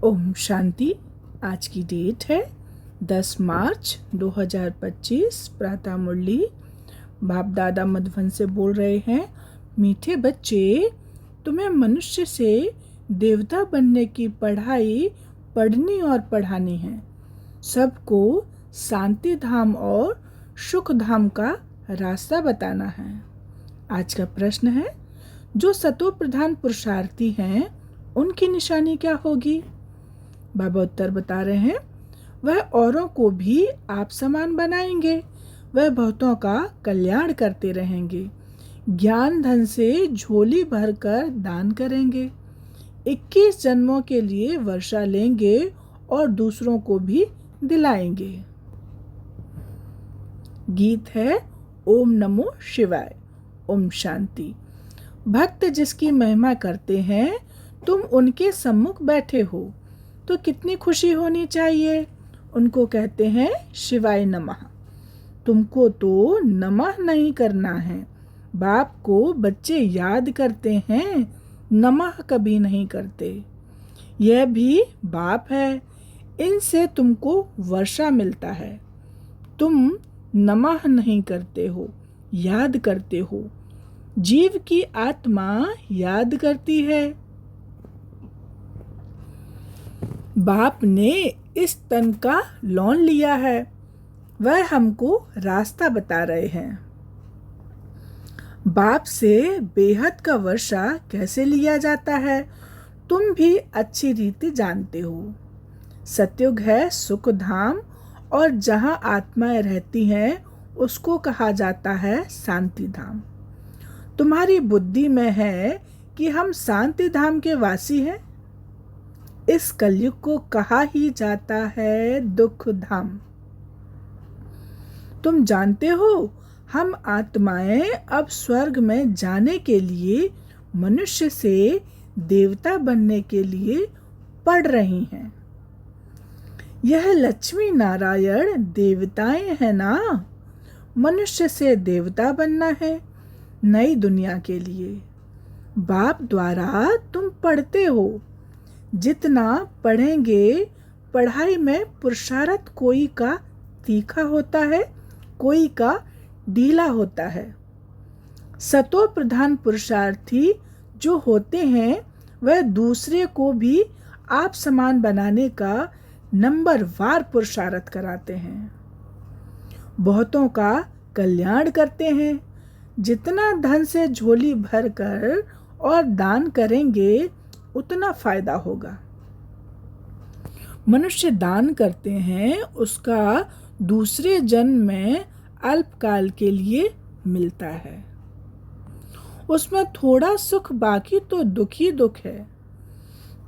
ओम शांति। आज की डेट है 10 मार्च 2025। प्रातः मुरली बाप दादा मधुबन से बोल रहे हैं। मीठे बच्चे, तुम्हें मनुष्य से देवता बनने की पढ़ाई पढ़नी और पढ़ानी है। सबको शांति धाम और सुख धाम का रास्ता बताना है। आज का प्रश्न है, जो सतो प्रधान पुरुषार्थी हैं उनकी निशानी क्या होगी? बाबा उत्तर बता रहे हैं, वह औरों को भी आप समान बनाएंगे। वह बहुतों का कल्याण करते रहेंगे। ज्ञान धन से झोली भरकर दान करेंगे। 21 जन्मों के लिए वर्षा लेंगे और दूसरों को भी दिलाएंगे। गीत है ओम नमो शिवाय। ओम शांति। भक्त जिसकी महिमा करते हैं, तुम उनके सम्मुख बैठे हो तो कितनी खुशी होनी चाहिए। उनको कहते हैं शिवाय नमः। तुमको तो नमः नहीं करना है। बाप को बच्चे याद करते हैं, नमः कभी नहीं करते। यह भी बाप है, इनसे तुमको वर्षा मिलता है। तुम नमः नहीं करते हो, याद करते हो। जीव की आत्मा याद करती है। बाप ने इस तन का लोन लिया है, वह हमको रास्ता बता रहे हैं। बाप से बेहद का वर्षा कैसे लिया जाता है, तुम भी अच्छी रीति जानते हो। सतयुग है सुख धाम, और जहाँ आत्माएं रहती हैं उसको कहा जाता है शांति धाम। तुम्हारी बुद्धि में है कि हम शांति धाम के वासी हैं। इस कलयुग को कहा ही जाता है दुख धाम। तुम जानते हो, हम आत्माएं अब स्वर्ग में जाने के लिए मनुष्य से देवता बनने के लिए पढ़ रही हैं। यह लक्ष्मी नारायण देवताएं हैं ना। मनुष्य से देवता बनना है नई दुनिया के लिए। बाप द्वारा तुम पढ़ते हो। जितना पढ़ेंगे, पढ़ाई में पुरुषार्थ कोई का तीखा होता है, कोई का ढीला होता है। सतो प्रधान पुरुषार्थी जो होते हैं, वह दूसरे को भी आप समान बनाने का नंबरवार पुरुषार्थ कराते हैं। बहुतों का कल्याण करते हैं। जितना धन से झोली भर कर और दान करेंगे, उतना फायदा होगा। मनुष्य दान करते हैं, उसका दूसरे जन्म में अल्पकाल के लिए मिलता है। उसमें थोड़ा सुख, बाकी तो दुख ही दुख है।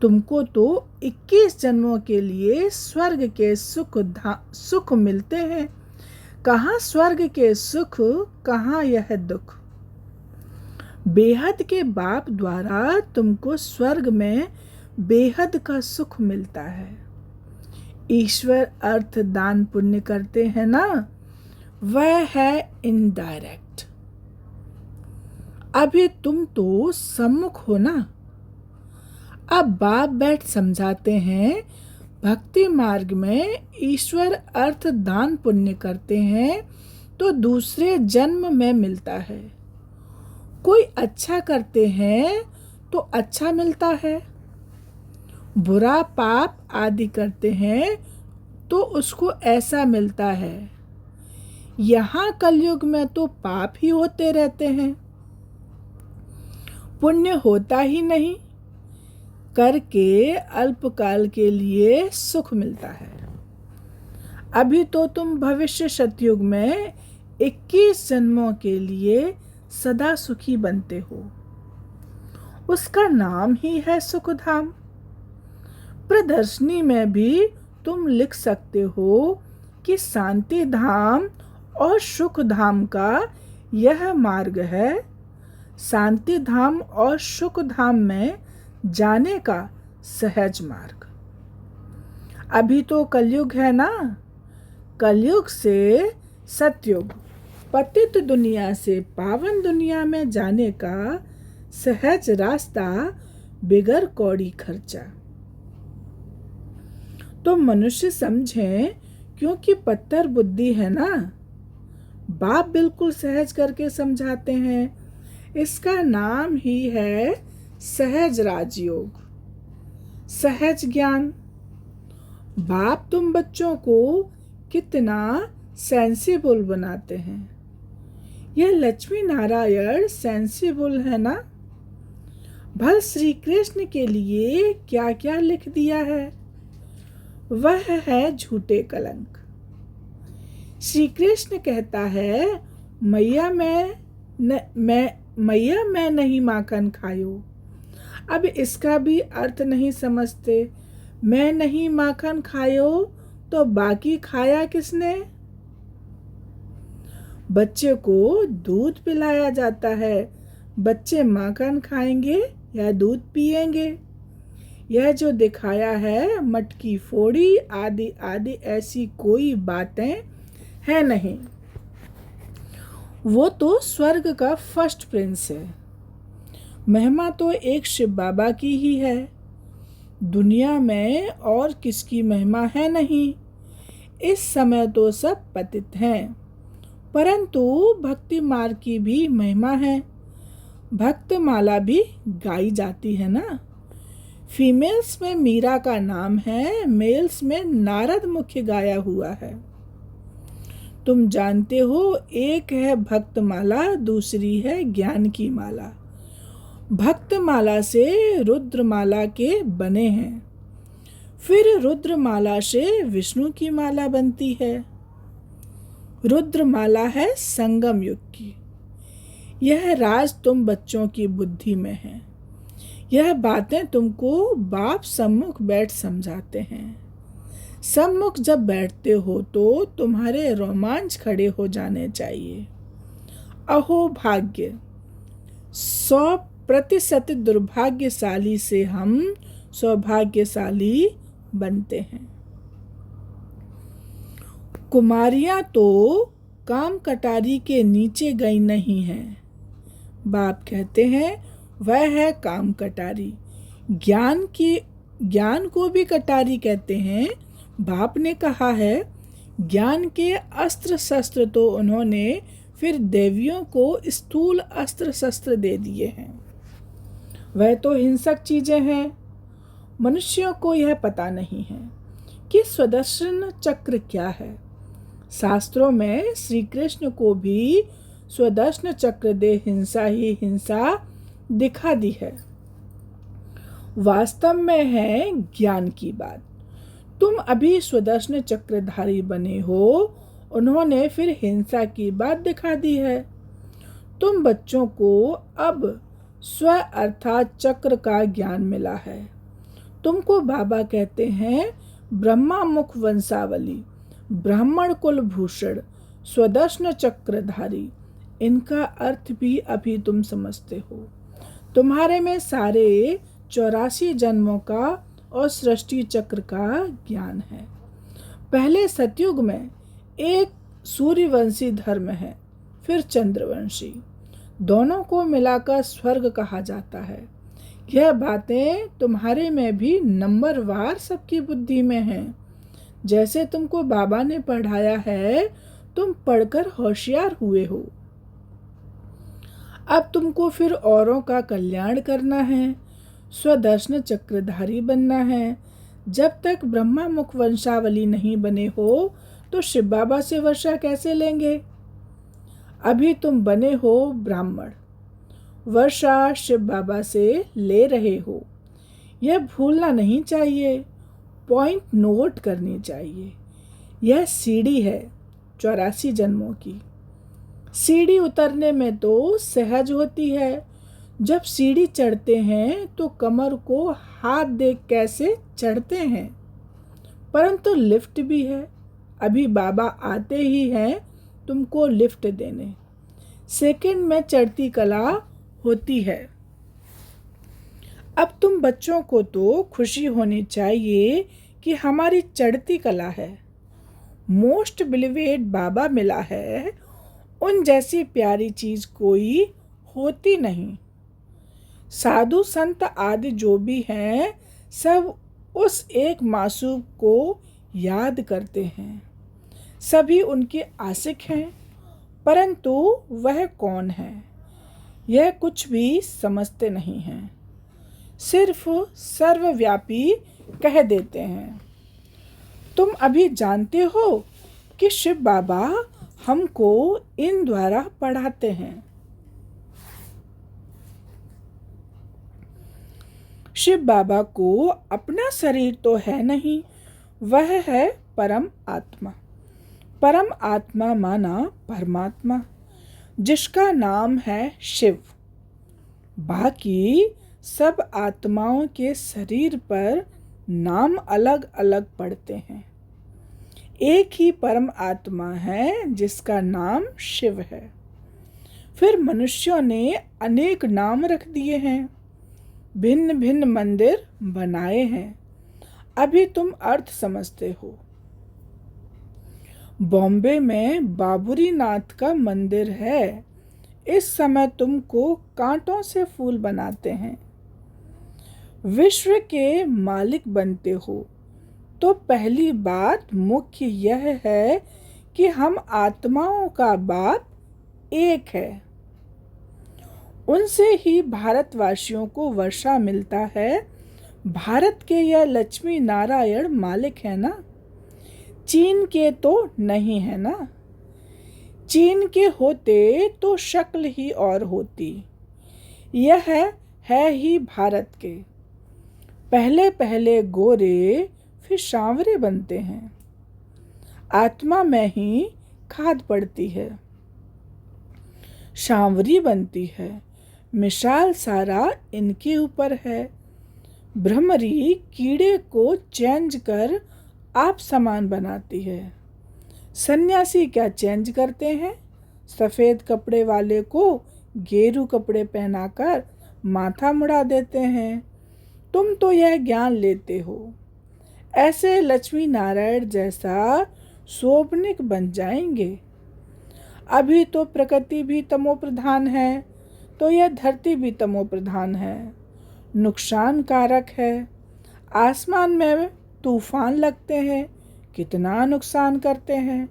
तुमको तो 21 जन्मों के लिए स्वर्ग के सुख मिलते हैं। कहाँ स्वर्ग के सुख, कहाँ यह दुख। बेहद के बाप द्वारा तुमको स्वर्ग में बेहद का सुख मिलता है। ईश्वर अर्थ दान पुण्य करते हैं ना, वह है इनडायरेक्ट। अभी तुम तो सम्मुख हो ना। अब बाप बैठ समझाते हैं, भक्ति मार्ग में ईश्वर अर्थ दान पुण्य करते हैं तो दूसरे जन्म में मिलता है। कोई अच्छा करते हैं तो अच्छा मिलता है। बुरा पाप आदि करते हैं तो उसको ऐसा मिलता है। यहाँ कलयुग में तो पाप ही होते रहते हैं, पुण्य होता ही नहीं। करके अल्पकाल के लिए सुख मिलता है। अभी तो तुम भविष्य सतयुग में 21 जन्मों के लिए सदा सुखी बनते हो। उसका नाम ही है सुखधाम। प्रदर्शनी में भी तुम लिख सकते हो कि शांति धाम और सुख धाम का यह मार्ग है। शांति धाम और सुख धाम में जाने का सहज मार्ग। अभी तो कलयुग है ना। कलयुग से सतयुग, पतित दुनिया से पावन दुनिया में जाने का सहज रास्ता बिगर कौड़ी खर्चा। तो मनुष्य समझें, क्योंकि पत्थर बुद्धि है ना। बाप बिल्कुल सहज करके समझाते हैं। इसका नाम ही है सहज राजयोग, सहज ज्ञान। बाप तुम बच्चों को कितना सेंसिबल बनाते हैं। यह लक्ष्मी नारायण सेंसिबल है ना। भल श्री कृष्ण के लिए क्या क्या लिख दिया है। वह है झूठे कलंक। श्री कृष्ण कहता है, मैया मैं नहीं माखन खायो। अब इसका भी अर्थ नहीं समझते। मैं नहीं माखन खायो तो बाकी खाया किसने। बच्चे को दूध पिलाया जाता है। बच्चे माखन खाएंगे या दूध पिएंगे। यह जो दिखाया है मटकी फोड़ी आदि आदि ऐसी कोई बातें है नहीं। वो तो स्वर्ग का फर्स्ट प्रिंस है। महिमा तो एक शिव बाबा की ही है। दुनिया में और किसकी महिमा है नहीं। इस समय तो सब पतित हैं, परंतु भक्ति मार्ग की भी महिमा है। भक्त माला भी गाई जाती है ना। फीमेल्स में मीरा का नाम है, मेल्स में नारद मुख्य गाया हुआ है। तुम जानते हो, एक है भक्त माला, दूसरी है ज्ञान की माला। भक्त माला से रुद्र माला के बने हैं, फिर रुद्र माला से विष्णु की माला बनती है। रुद्र माला है संगम युग की। यह राज तुम बच्चों की बुद्धि में है। यह बातें तुमको बाप सम्मुख बैठ समझाते हैं। सम्मुख जब बैठते हो तो तुम्हारे रोमांच खड़े हो जाने चाहिए। अहो भाग्य, 100% दुर्भाग्यशाली से हम सौभाग्यशाली बनते हैं। कुमारियां तो काम कटारी के नीचे गई नहीं हैं। बाप कहते हैं वह है काम कटारी। ज्ञान को भी कटारी कहते हैं। बाप ने कहा है, ज्ञान के अस्त्र शस्त्र तो उन्होंने फिर देवियों को स्थूल अस्त्र शस्त्र दे दिए हैं। वह तो हिंसक चीजें हैं। मनुष्यों को यह पता नहीं है कि सुदर्शन चक्र क्या है। शास्त्रों में श्री कृष्ण को भी सुदर्शन चक्र दे हिंसा ही हिंसा दिखा दी है। वास्तव में है ज्ञान की बात। तुम अभी सुदर्शन चक्रधारी बने हो, उन्होंने फिर हिंसा की बात दिखा दी है। तुम बच्चों को अब स्व अर्थात चक्र का ज्ञान मिला है। तुमको बाबा कहते हैं ब्रह्मा मुख वंशावली, ब्राह्मण कुल भूषण, स्वदर्शन चक्रधारी। इनका अर्थ भी अभी तुम समझते हो। तुम्हारे में सारे 84 जन्मों का और सृष्टि चक्र का ज्ञान है। पहले सतयुग में एक सूर्यवंशी धर्म है, फिर चंद्रवंशी। दोनों को मिलाकर स्वर्ग कहा जाता है। यह बातें तुम्हारे में भी नंबरवार सबकी बुद्धि में हैं। जैसे तुमको बाबा ने पढ़ाया है, तुम पढ़कर होशियार हुए हो। अब तुमको फिर औरों का कल्याण करना है, स्वदर्शन चक्रधारी बनना है। जब तक ब्रह्मा मुख वंशावली नहीं बने हो तो शिव बाबा से वर्षा कैसे लेंगे। अभी तुम बने हो ब्राह्मण, वर्षा शिव बाबा से ले रहे हो। यह भूलना नहीं चाहिए, पॉइंट नोट करनी चाहिए। यह सीढ़ी है 84 जन्मों की। सीढ़ी उतरने में तो सहज होती है। जब सीढ़ी चढ़ते हैं तो कमर को हाथ दे कैसे चढ़ते हैं, परंतु लिफ्ट भी है। अभी बाबा आते ही हैं तुमको लिफ्ट देने। सेकंड में चढ़ती कला होती है। अब तुम बच्चों को तो खुशी होनी चाहिए कि हमारी चढ़ती कला है। मोस्ट बिलीवेड बाबा मिला है। उन जैसी प्यारी चीज कोई होती नहीं। साधु संत आदि जो भी हैं सब उस एक मासूम को याद करते हैं। सभी उनके आशिक हैं, परंतु वह कौन है यह कुछ भी समझते नहीं हैं, सिर्फ सर्वव्यापी कह देते हैं। तुम अभी जानते हो कि शिव बाबा हमको इन द्वारा पढ़ाते हैं। शिव बाबा को अपना शरीर तो है नहीं, वह है परम आत्मा। परम आत्मा माना परमात्मा, जिसका नाम है शिव। बाकी सब आत्माओं के शरीर पर नाम अलग अलग पड़ते हैं। एक ही परम आत्मा है जिसका नाम शिव है। फिर मनुष्यों ने अनेक नाम रख दिए हैं, भिन्न भिन्न मंदिर बनाए हैं। अभी तुम अर्थ समझते हो। बॉम्बे में बाबूरी नाथ का मंदिर है। इस समय तुमको कांटों से फूल बनाते हैं। विश्व के मालिक बनते हो तो पहली बात मुख्य यह है कि हम आत्माओं का बाप एक है। उनसे ही भारतवासियों को वर्षा मिलता है। भारत के यह लक्ष्मी नारायण मालिक है ना, चीन के तो नहीं है ना। चीन के होते तो शक्ल ही और होती। यह है ही भारत के। पहले पहले गोरे फिर सांवरे बनते हैं। आत्मा में ही खाद पड़ती है, सांवरी बनती है। मिसाल सारा इनके ऊपर है। भ्रमरी कीड़े को चेंज कर आप समान बनाती है। सन्यासी क्या चेंज करते हैं? सफ़ेद कपड़े वाले को गेरू कपड़े पहनाकर माथा मुड़ा देते हैं। तुम तो यह ज्ञान लेते हो, ऐसे लक्ष्मी नारायण जैसा शोभनिक बन जाएंगे। अभी तो प्रकृति भी तमो प्रधान है, तो यह धरती भी तमो प्रधान है, नुकसान कारक है। आसमान में तूफान लगते हैं, कितना नुकसान करते हैं,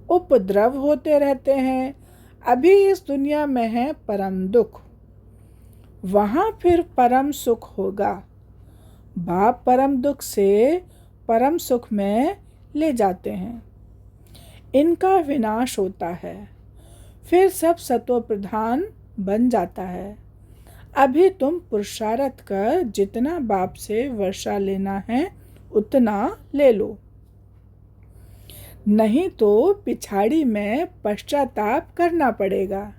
उपद्रव होते रहते हैं। अभी इस दुनिया में है परम दुख, वहाँ फिर परम सुख होगा। बाप परम दुख से परम सुख में ले जाते हैं। इनका विनाश होता है, फिर सब सत्व प्रधान बन जाता है। अभी तुम पुरुषार्थ कर जितना बाप से वर्षा लेना है उतना ले लो, नहीं तो पिछाड़ी में पश्चाताप करना पड़ेगा।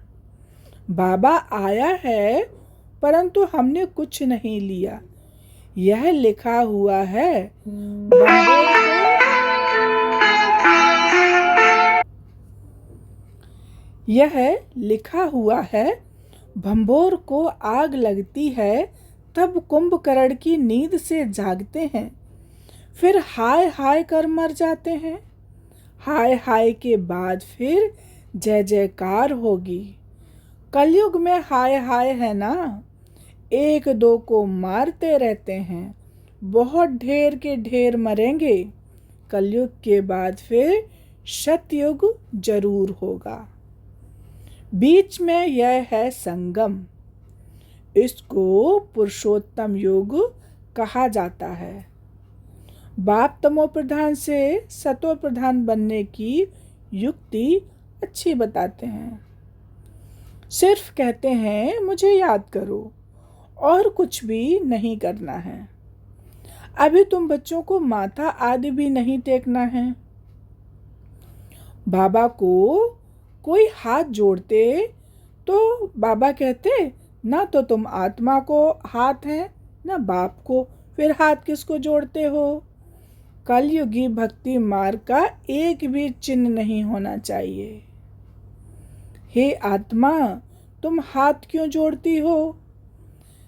बाबा आया है परंतु हमने कुछ नहीं लिया। यह लिखा हुआ है भंभोर को आग लगती है तब कुंभकर्ण की नींद से जागते हैं, फिर हाय हाय कर मर जाते हैं। हाय हाय के बाद फिर जय जयकार होगी। कलयुग में हाय हाय है ना, एक दो को मारते रहते हैं, बहुत ढेर के ढेर मरेंगे। कलयुग के बाद फिर सतयुग जरूर होगा। बीच में यह है संगम, इसको पुरुषोत्तम युग कहा जाता है। बाप तमो प्रधान से सतो प्रधान बनने की युक्ति अच्छी बताते हैं। सिर्फ कहते हैं मुझे याद करो, और कुछ भी नहीं करना है। अभी तुम बच्चों को माथा आदि भी नहीं टेकना है। बाबा को कोई हाथ जोड़ते तो बाबा कहते ना तो तुम आत्मा को हाथ है ना बाप को, फिर हाथ किसको जोड़ते हो? कलयुगी भक्ति मार्ग का एक भी चिन्ह नहीं होना चाहिए। हे आत्मा, तुम हाथ क्यों जोड़ती हो?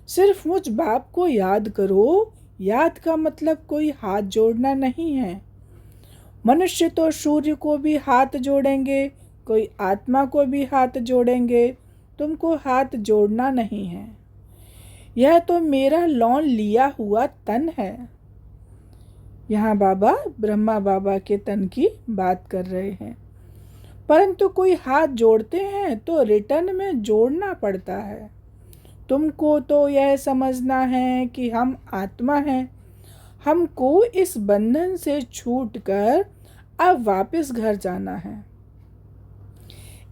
सिर्फ मुझ बाप को याद करो। याद का मतलब कोई हाथ जोड़ना नहीं है। मनुष्य तो सूर्य को भी हाथ जोड़ेंगे, कोई आत्मा को भी हाथ जोड़ेंगे। तुमको हाथ जोड़ना नहीं है। यह तो मेरा लौन लिया हुआ तन है। यहाँ बाबा ब्रह्मा बाबा के तन की बात कर रहे हैं। परंतु कोई हाथ जोड़ते हैं तो रिटर्न में जोड़ना पड़ता है। तुमको तो यह समझना है कि हम आत्मा हैं, हमको इस बंधन से छूटकर अब वापस घर जाना है।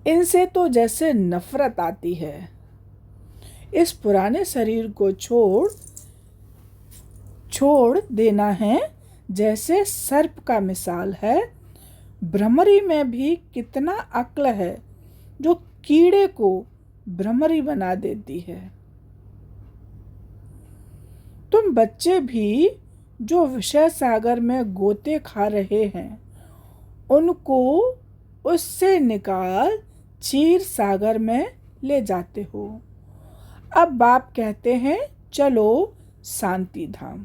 इनसे तो जैसे नफरत आती है। इस पुराने शरीर को छोड़ देना है जैसे सर्प का मिसाल है। भ्रमरी में भी कितना अक्ल है जो कीड़े को भ्रमरी बना देती है। तुम बच्चे भी जो विषय सागर में गोते खा रहे हैं, उनको उससे निकाल क्षीर सागर में ले जाते हो। अब बाप कहते हैं चलो शांति धाम।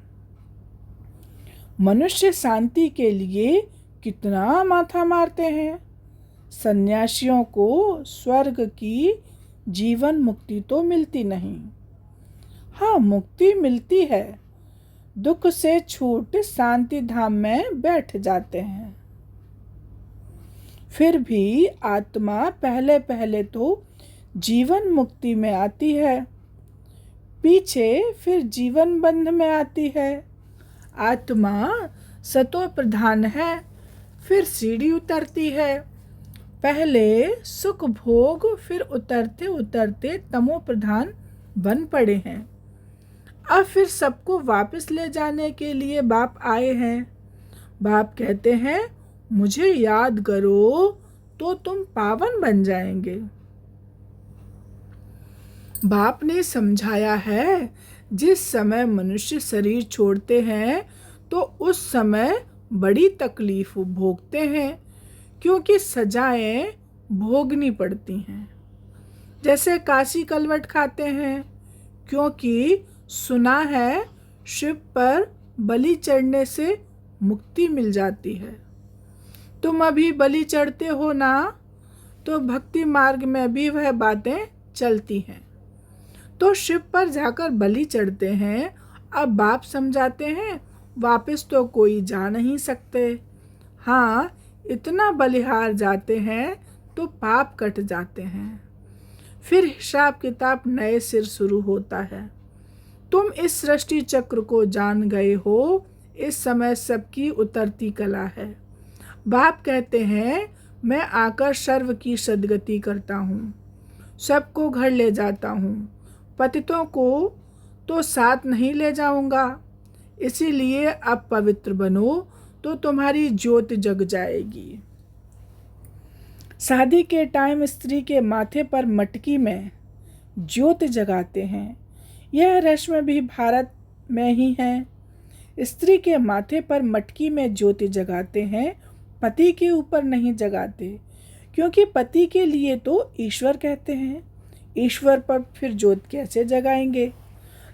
मनुष्य शांति के लिए कितना माथा मारते हैं। सन्यासियों को स्वर्ग की जीवन मुक्ति तो मिलती नहीं। हाँ, मुक्ति मिलती है, दुख से छूट शांति धाम में बैठ जाते हैं। फिर भी आत्मा पहले पहले तो जीवन मुक्ति में आती है, पीछे फिर जीवन बंध में आती है। आत्मा सतो प्रधान है, फिर सीढ़ी उतरती है। पहले सुख भोग, फिर उतरते उतरते तमो प्रधान बन पड़े हैं। अब फिर सबको वापस ले जाने के लिए बाप आए हैं। बाप कहते हैं मुझे याद करो तो तुम पावन बन जाएंगे। बाप ने समझाया है जिस समय मनुष्य शरीर छोड़ते हैं तो उस समय बड़ी तकलीफ भोगते हैं, क्योंकि सजाएं भोगनी पड़ती हैं। जैसे काशी कलवट खाते हैं, क्योंकि सुना है शिव पर बलि चढ़ने से मुक्ति मिल जाती है। तुम अभी बलि चढ़ते हो ना, तो भक्ति मार्ग में भी वह बातें चलती हैं। तो शिव पर जाकर बलि चढ़ते हैं। अब बाप समझाते हैं वापस तो कोई जा नहीं सकते। हाँ, इतना बलिहार जाते हैं तो पाप कट जाते हैं। फिर हिसाब किताब नए सिर शुरू होता है। तुम इस सृष्टि चक्र को जान गए हो, इस समय सबकी उतरती कला है। बाप कहते हैं मैं आकर सर्व की सद्गति करता हूँ, सबको घर ले जाता हूँ, पतितों को तो साथ नहीं ले जाऊंगा। इसीलिए अब पवित्र बनो तो तुम्हारी ज्योत जग जाएगी। शादी के टाइम स्त्री के माथे पर मटकी में ज्योत जगाते हैं। यह रस्म भी भारत में ही है। स्त्री के माथे पर मटकी में ज्योति जगाते हैं, पति के ऊपर नहीं जगाते, क्योंकि पति के लिए तो ईश्वर कहते हैं। ईश्वर पर फिर ज्योत कैसे जगाएंगे।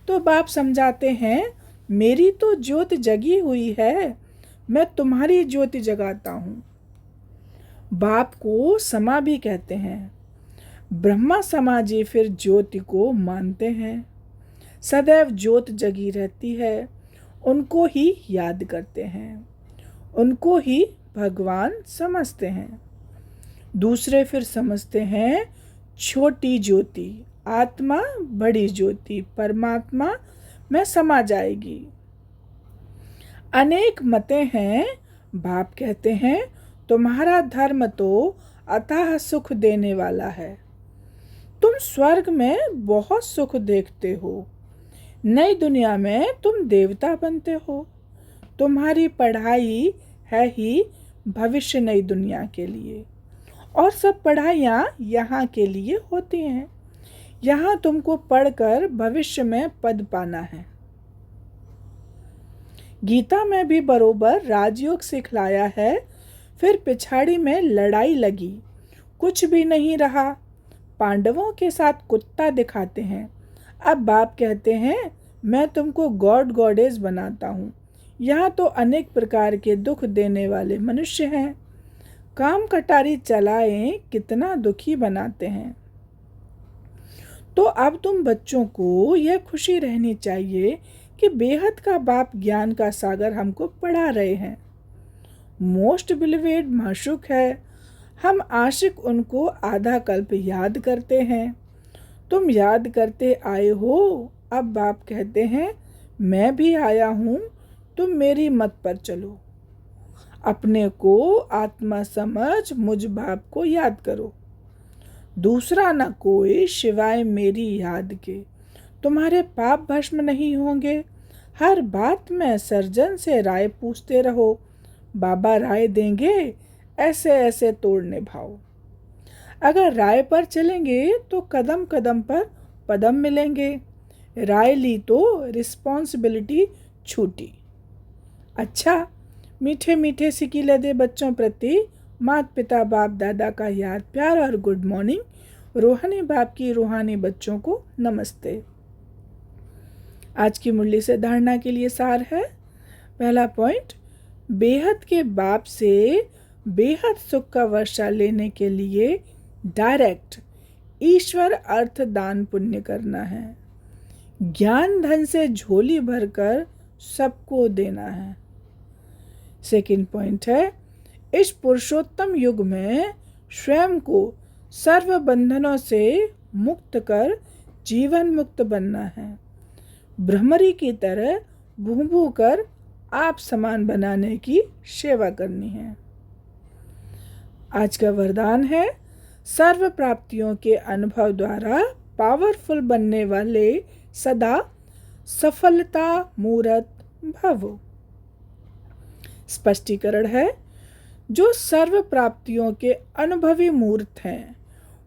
तो बाप समझाते हैं मेरी तो ज्योत जगी हुई है, मैं तुम्हारी ज्योति जगाता हूँ। बाप को समा भी कहते हैं। ब्रह्मा समाजी फिर ज्योति को मानते हैं। सदैव ज्योत जगी रहती है, उनको ही याद करते हैं, उनको ही भगवान समझते हैं। दूसरे फिर समझते हैं छोटी ज्योति, आत्मा बड़ी ज्योति परमात्मा में समा जाएगी। अनेक मतें हैं। बाप कहते हैं तुम्हारा धर्म तो अथाह सुख देने वाला है। तुम स्वर्ग में बहुत सुख देखते हो, नई दुनिया में तुम देवता बनते हो। तुम्हारी पढ़ाई है ही भविष्य नई दुनिया के लिए, और सब पढ़ाइयाँ यहाँ के लिए होती हैं। यहाँ तुमको पढ़कर भविष्य में पद पाना है। गीता में भी बरोबर राजयोग सिखलाया है। फिर पिछाड़ी में लड़ाई लगी, कुछ भी नहीं रहा। पांडवों के साथ कुत्ता दिखाते हैं। अब बाप कहते हैं मैं तुमको गॉड गॉडेस बनाता हूँ। यहाँ तो अनेक प्रकार के दुख देने वाले मनुष्य हैं। काम कटारी चलाएं कितना दुखी बनाते हैं। तो अब तुम बच्चों को यह खुशी रहनी चाहिए कि बेहद का बाप ज्ञान का सागर हमको पढ़ा रहे हैं। मोस्ट बिलीवेड माशूक है, हम आशिक उनको आधा कल्प याद करते हैं। तुम याद करते आए हो, अब बाप कहते हैं मैं भी आया हूँ, तुम मेरी मत पर चलो। अपने को आत्मा समझ मुझ बाप को याद करो। दूसरा न कोई सिवाय मेरी याद के, तुम्हारे पाप भस्म नहीं होंगे। हर बात में सर्जन से राय पूछते रहो, बाबा राय देंगे ऐसे ऐसे तोड़ने भाव। अगर राय पर चलेंगे तो कदम कदम पर पदम मिलेंगे। राय ली तो रिस्पॉन्सिबिलिटी छूटी। अच्छा, मीठे मीठे सिकीलदे बच्चों प्रति माता पिता बाप दादा का याद प्यार और गुड मॉर्निंग। रूहानी बाप की रूहानी बच्चों को नमस्ते। आज की मुरली से धारणा के लिए सार है। पहला पॉइंट, बेहद के बाप से बेहद सुख का वर्षा लेने के लिए डायरेक्ट ईश्वर अर्थ दान पुण्य करना है। ज्ञान धन से झोली भरकर सबको देना है। सेकंड पॉइंट है, इस पुरुषोत्तम युग में स्वयं को सर्व बंधनों से मुक्त कर जीवन मुक्त बनना है। भ्रमरी की तरह भूं कर आप समान बनाने की सेवा करनी है। आज का वरदान है, सर्व प्राप्तियों के अनुभव द्वारा पावरफुल बनने वाले सदा सफलता मूर्त भव। स्पष्टीकरण है, जो सर्व प्राप्तियों के अनुभवी मूर्त हैं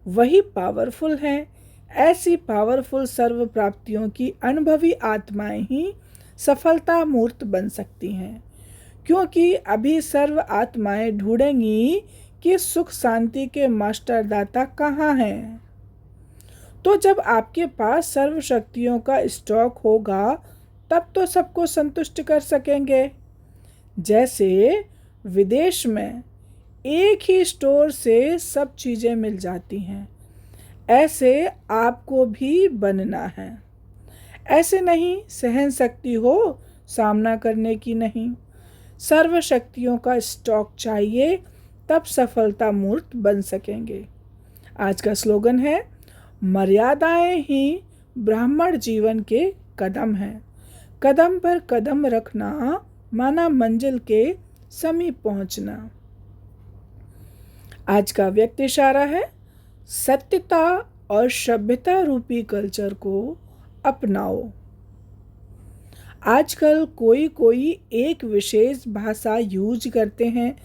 वही पावरफुल हैं। ऐसी पावरफुल सर्व प्राप्तियों की अनुभवी आत्माएं ही सफलता मूर्त बन सकती हैं, क्योंकि अभी सर्व आत्माएं ढूंढेंगी कि सुख शांति के मास्टर दाता कहाँ हैं। तो जब आपके पास सर्व शक्तियों का स्टॉक होगा तब तो सबको संतुष्ट कर सकेंगे। जैसे विदेश में एक ही स्टोर से सब चीज़ें मिल जाती हैं, ऐसे आपको भी बनना है। ऐसे नहीं सहन शक्ति हो सामना करने की नहीं, सर्व शक्तियों का स्टॉक चाहिए, तब सफलता मूर्त बन सकेंगे। आज का स्लोगन है, मर्यादाएं ही ब्राह्मण जीवन के कदम हैं। कदम पर कदम रखना माना मंजिल के समीप पहुंचना। आज का व्यक्त इशारा है, सत्यता और सभ्यता रूपी कल्चर को अपनाओ। आजकल कोई एक विशेष भाषा यूज करते हैं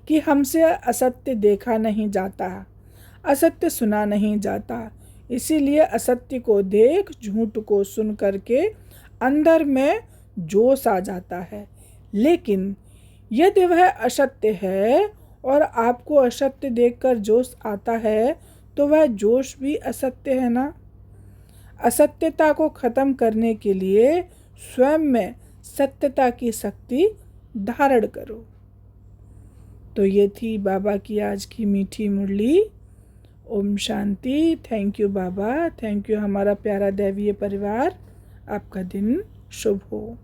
कि हमसे असत्य देखा नहीं जाता, असत्य सुना नहीं जाता, इसीलिए असत्य को देख झूठ को सुन करके अंदर में जोश आ जाता है। लेकिन यदि वह असत्य है और आपको असत्य देखकर जोश आता है तो वह जोश भी असत्य है ना। असत्यता को खत्म करने के लिए स्वयं में सत्यता की शक्ति धारण करो। तो ये थी बाबा की आज की मीठी मुरली। ओम शांति। Thank you Baba, thank you हमारा प्यारा दैवीय परिवार। आपका दिन शुभ हो।